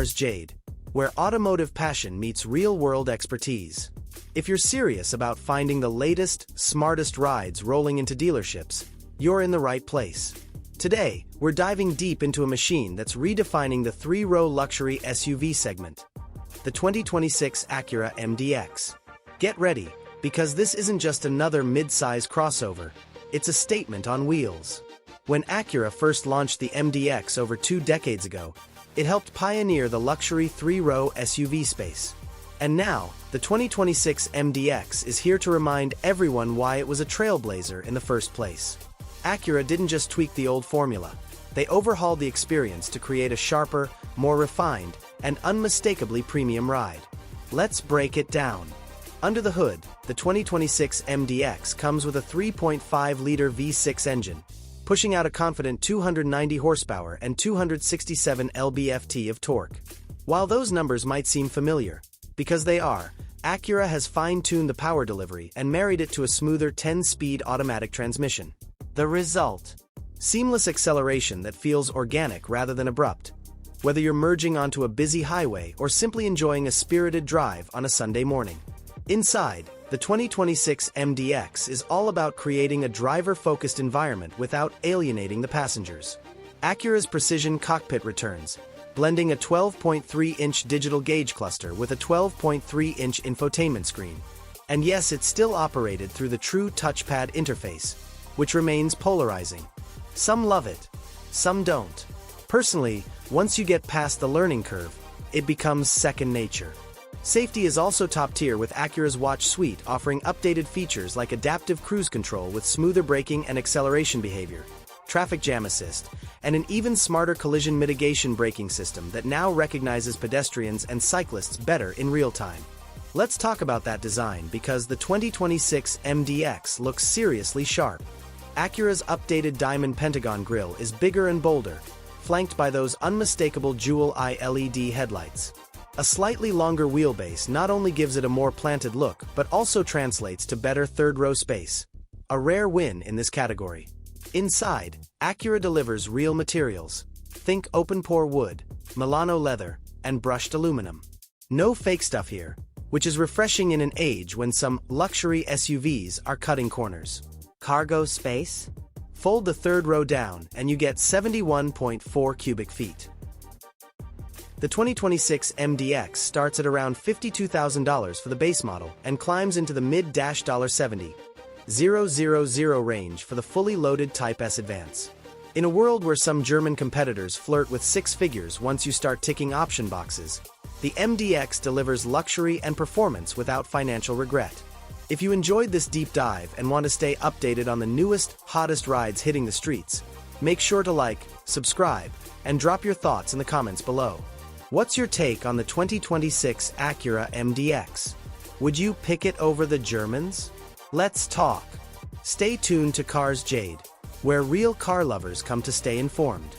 Cars Jade, where automotive passion meets real-world expertise. If you're serious about finding the latest, smartest rides rolling into dealerships, you're in the right place. Today, we're diving deep into a machine that's redefining the three-row luxury SUV segment, the 2026 Acura MDX. Get ready, because this isn't just another mid-size crossover, it's a statement on wheels. When Acura first launched the MDX over 2 decades ago, it helped pioneer the luxury three-row SUV space. And now, the 2026 MDX is here to remind everyone why it was a trailblazer in the first place. Acura didn't just tweak the old formula, they overhauled the experience to create a sharper, more refined, and unmistakably premium ride. Let's break it down. Under the hood, the 2026 MDX comes with a 3.5-liter V6 engine, pushing out a confident 290 horsepower and 267 lb-ft of torque. While those numbers might seem familiar, because they are, Acura has fine-tuned the power delivery and married it to a smoother 10-speed automatic transmission. The result? Seamless acceleration that feels organic rather than abrupt, whether you're merging onto a busy highway or simply enjoying a spirited drive on a Sunday morning. Inside, the 2026 MDX is all about creating a driver-focused environment without alienating the passengers. Acura's precision cockpit returns, blending a 12.3-inch digital gauge cluster with a 12.3-inch infotainment screen. And yes, it's still operated through the true touchpad interface, which remains polarizing. Some love it, some don't. Personally, once you get past the learning curve, it becomes second nature. Safety is also top tier with Acura's Watch Suite offering updated features like adaptive cruise control with smoother braking and acceleration behavior, traffic jam assist, and an even smarter collision mitigation braking system that now recognizes pedestrians and cyclists better in real time. Let's talk about that design because the 2026 MDX looks seriously sharp. Acura's updated diamond pentagon grille is bigger and bolder, flanked by those unmistakable jewel-eye LED headlights. A slightly longer wheelbase not only gives it a more planted look but also translates to better third-row space, a rare win in this category. Inside, Acura delivers real materials. Think open-pore wood, Milano leather, and brushed aluminum. No fake stuff here, which is refreshing in an age when some luxury SUVs are cutting corners. Cargo space? Fold the third row down and you get 71.4 cubic feet. The 2026 MDX starts at around $52,000 for the base model and climbs into the mid-$70,000 range for the fully loaded Type S Advance. In a world where some German competitors flirt with 6 figures once you start ticking option boxes, the MDX delivers luxury and performance without financial regret. If you enjoyed this deep dive and want to stay updated on the newest, hottest rides hitting the streets, make sure to like, subscribe, and drop your thoughts in the comments below. What's your take on the 2026 Acura MDX? Would you pick it over the Germans? Let's talk. Stay tuned to Cars Jade, where real car lovers come to stay informed.